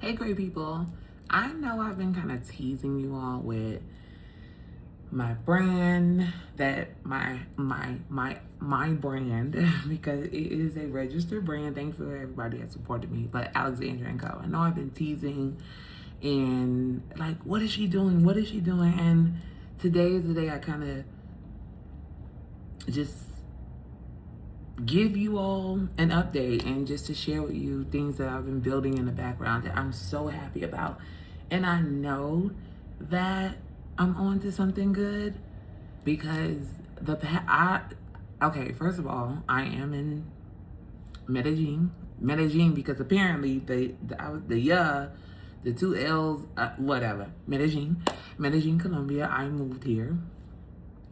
Hey, great people. I know I've been kind of teasing you all with my brand, that my brand, because it is a registered brand. Thanks for everybody that supported me. But Alexandria and Co. I know I've been teasing and like, what is she doing? What is she doing? And today is the day I kind of just give you all an update and just to share with you things that I've been building in the background that I'm so happy about. And I know that I'm on to something good because okay, first of all, I am in Medellin because apparently the two L's, whatever, Medellin, Colombia. I moved here.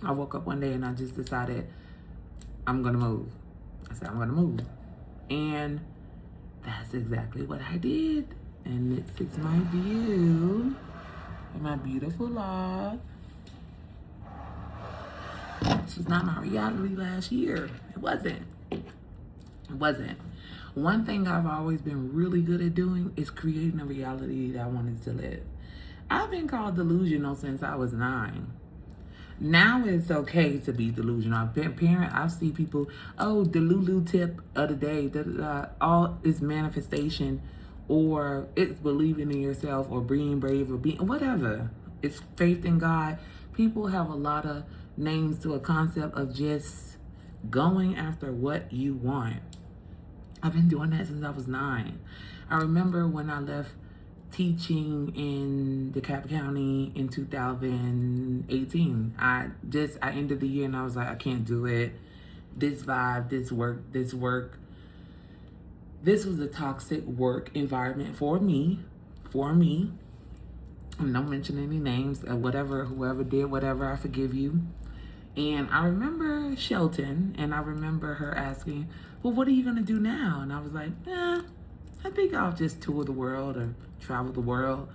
I woke up one day and I just decided I'm gonna move. I said, I'm gonna move. And that's exactly what I did. And this is my view of my beautiful log. This was not my reality last year. It wasn't. One thing I've always been really good at doing is creating a reality that I wanted to live. I've been called delusional since I was 9. Now it's okay to be delusional. I've seen people, the Lulu tip of the day, all is manifestation, or it's believing in yourself, or being brave, or being whatever. It's faith in God. People have a lot of names to a concept of just going after what you want. I've been doing that since I was 9. I remember when I left teaching in DeKalb County in 2018. I ended the year and I was like, I can't do it. This vibe, this work. This was a toxic work environment for me. I'm not mentioning any names, whoever did whatever, I forgive you. And I remember Shelton, and I remember her asking, well, what are you going to do now? And I was like, I think I'll just tour the world or travel the world.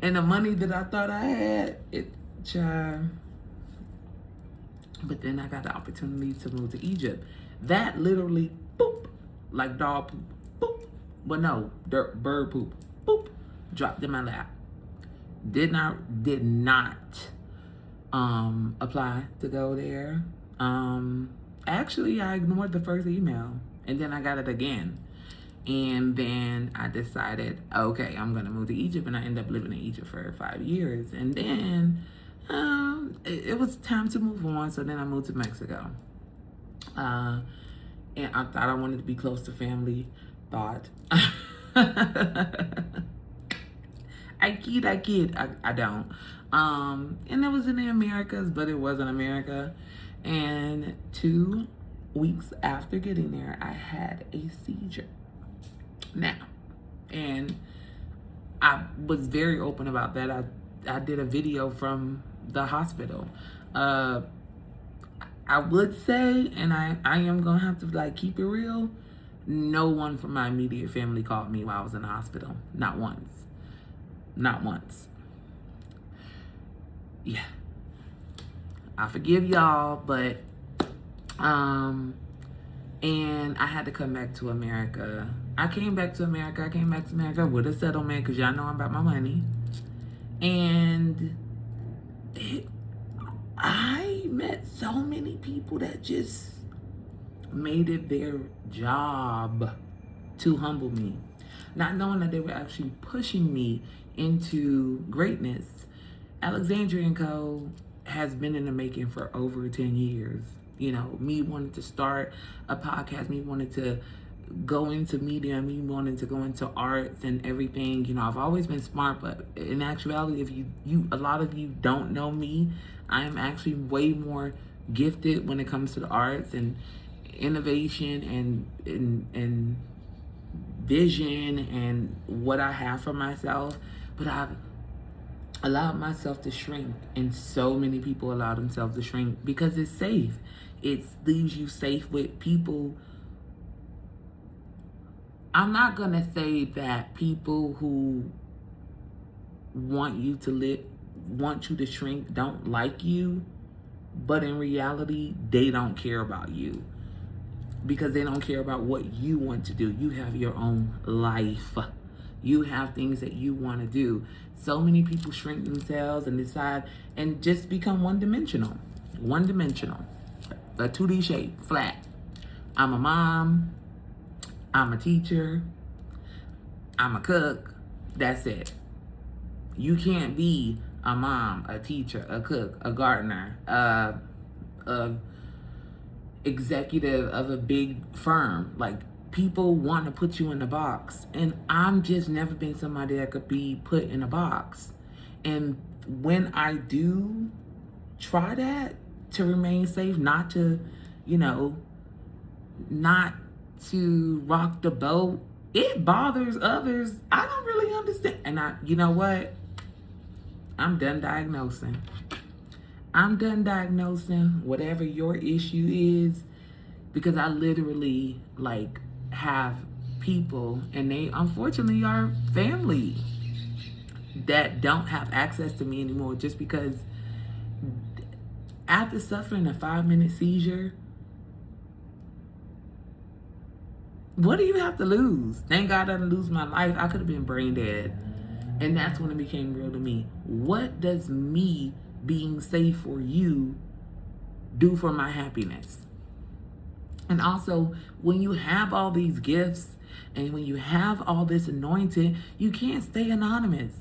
And the money that I thought I had, but then I got the opportunity to move to Egypt. That literally, boop, like dog poop, boop. But no, bird poop, boop, dropped in my lap. Did not apply to go there. Actually, I ignored the first email and then I got it again. And then I decided, okay, I'm gonna move to Egypt, and I ended up living in Egypt for 5 years. And then it was time to move on, so then I moved to Mexico. And I thought I wanted to be close to family. I kid, I don't. And it was in the Americas, but it wasn't America. And 2 weeks after getting there, I had a seizure. Now, and I was very open about that. I did a video from the hospital. I would say, and I am gonna have to keep it real, no one from my immediate family called me while I was in the hospital. Not once. Yeah. I forgive y'all, but and I had to come back to America. I came back to America with a settlement, because y'all know I'm about my money. And I met so many people that just made it their job to humble me, not knowing that they were actually pushing me into greatness. Alexandria and Co has been in the making for over 10 years. You know, me wanting to start a podcast, me wanting to go into media, me wanting to go into arts and everything. You know, I've always been smart, but in actuality, if a lot of you don't know me, I am actually way more gifted when it comes to the arts and innovation and vision and what I have for myself. But I've allowed myself to shrink, and so many people allow themselves to shrink because it's safe. It leaves you safe with people. I'm not gonna say that people who want you to shrink don't like you, but in reality, they don't care about you. because they don't care about what you want to do. You have your own life. You have things that you want to do. So many people shrink themselves and decide and just become one-dimensional. One-dimensional. A 2D shape, flat. I'm a mom. I'm a teacher. I'm a cook. That's it. You can't be a mom, a teacher, a cook, a gardener, a executive of a big firm. Like, people want to put you in a box, and I'm just never been somebody that could be put in a box. And when I do try that, to remain safe, not to, not to rock the boat, it bothers others. I don't really understand. And you know what? I'm done diagnosing. I'm done diagnosing whatever your issue is, because I literally have people, and they unfortunately are family, that don't have access to me anymore, just because after suffering a 5-minute seizure, what do you have to lose? Thank God I didn't lose my life. I could have been brain dead. And that's when it became real to me. What does me being safe for you do for my happiness? And also, when you have all these gifts and when you have all this anointed, you can't stay anonymous.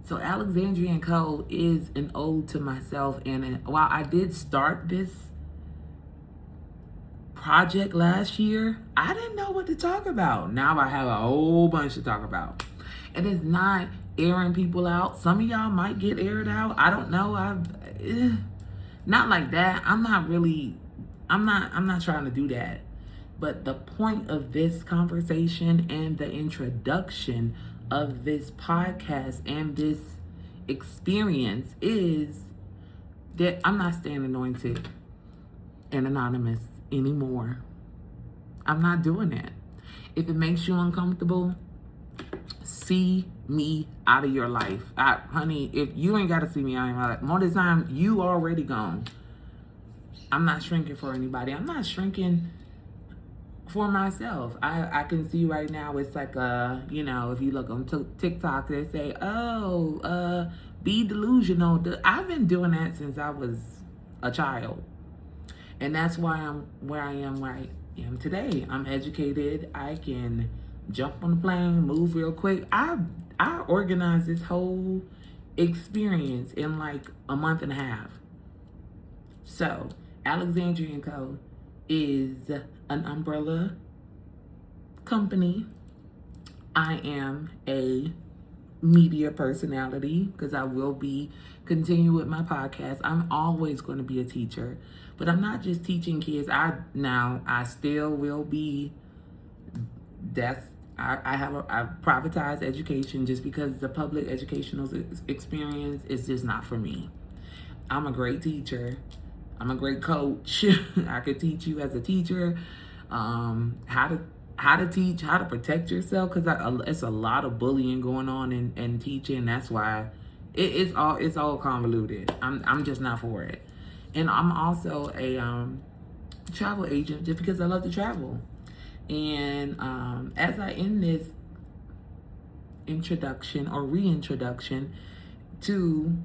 So Alexandria and Co is an ode to myself. And while I did start this project last year, I didn't know what to talk about. Now I have a whole bunch to talk about. And it's not airing people out. Some of y'all might get aired out. I don't know. Not like that. I'm not trying to do that. But the point of this conversation and the introduction of this podcast and this experience is that I'm not staying anointed and anonymous anymore. I'm not doing that. If it makes you uncomfortable, see me out of your life. Honey, if you ain't got to see me out of my life, more of the time, you already gone. I'm not shrinking for anybody. I'm not shrinking for myself. I can see right now, it's like, if you look on TikTok, they say, be delusional. I've been doing that since I was a child. And that's why I'm where I am today. I'm educated. I can jump on the plane, move real quick. I organized this whole experience in like a month and a half. So Alexandria and Co is an umbrella company. I am a media personality because I will be continuing with my podcast. I'm always going to be a teacher, but I'm not just teaching kids. I still will be. I have a privatized education, just because the public educational experience is just not for me. I'm a great teacher. I'm a great coach. I could teach you as a teacher how to teach, how to protect yourself, because it's a lot of bullying going on in teaching. That's why it's all convoluted. I'm just not for it. And I'm also a travel agent, just because I love to travel. And as I end this introduction or reintroduction to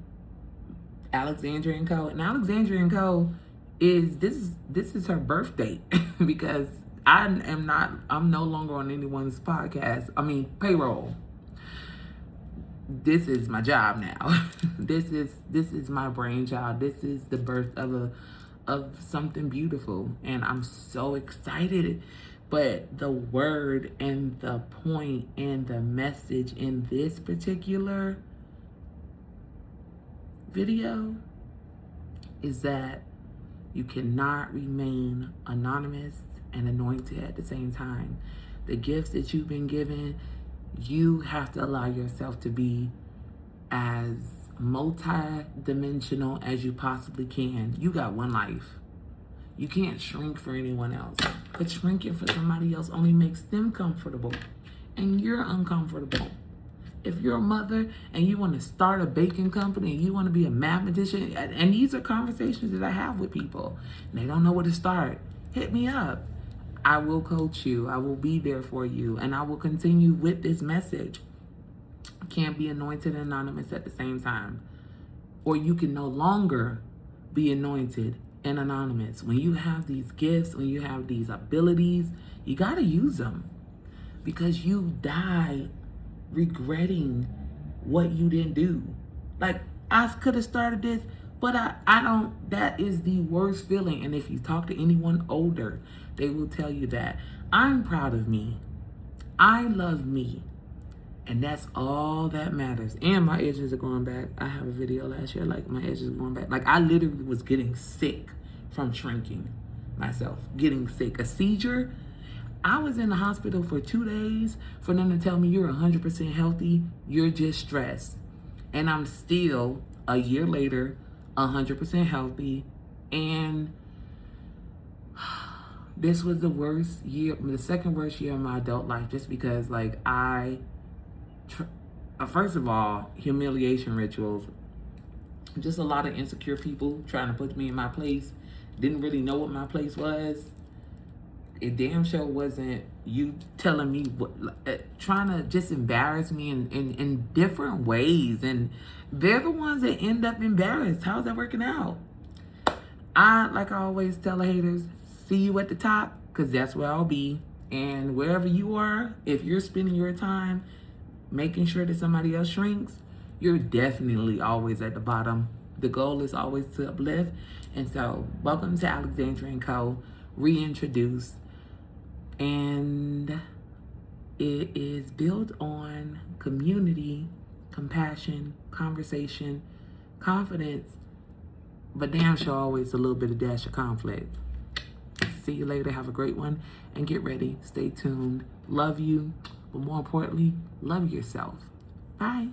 Alexandria and Co. And Alexandria and Co. this is her birth date because I'm no longer on anyone's payroll. This is my job now. This is my brainchild. This is the birth of something beautiful, and I'm so excited. But the word and the point and the message in this particular video is that you cannot remain anonymous and anointed at the same time. The gifts that you've been given, you have to allow yourself to be as multi-dimensional as you possibly can. You got one life. You can't shrink for anyone else. But shrinking for somebody else only makes them comfortable, and you're uncomfortable. If you're a mother and you want to start a baking company and you want to be a mathematician, and these are conversations that I have with people, and they don't know where to start, hit me up. I will coach you. I will be there for you. And I will continue with this message. Can't be anointed and anonymous at the same time. Or you can no longer be anointed and anonymous. When you have these gifts, when you have these abilities, you got to use them. Because you die regretting what you didn't do. Like, I could have started this, but I don't. That is the worst feeling. And if you talk to anyone older, they will tell you that. I'm proud of me. I love me. And that's all that matters. And my edges are going back. I have a video last year, like my edges are going back. Like, I literally was getting sick from shrinking myself. Getting sick. A seizure. I was in the hospital for 2 days for them to tell me you're 100% healthy. You're just stressed. And I'm still, a year later, 100% healthy. And this was the worst year, the second worst year of my adult life, just because, like, first of all, humiliation rituals. Just a lot of insecure people trying to put me in my place. Didn't really know what my place was. It damn sure wasn't you telling me what, trying to just embarrass me in different ways. And they're the ones that end up embarrassed. How's that working out? Like I always tell the haters, see you at the top, because that's where I'll be. And wherever you are, if you're spending your time making sure that somebody else shrinks, you're definitely always at the bottom. The goal is always to uplift. And so, welcome to Alexandria and Co. Reintroduced. And it is built on community, compassion, conversation, confidence, but damn sure always a little bit of dash of conflict. See you later. Have a great one. And get ready. Stay tuned. Love you. But more importantly, love yourself. Bye.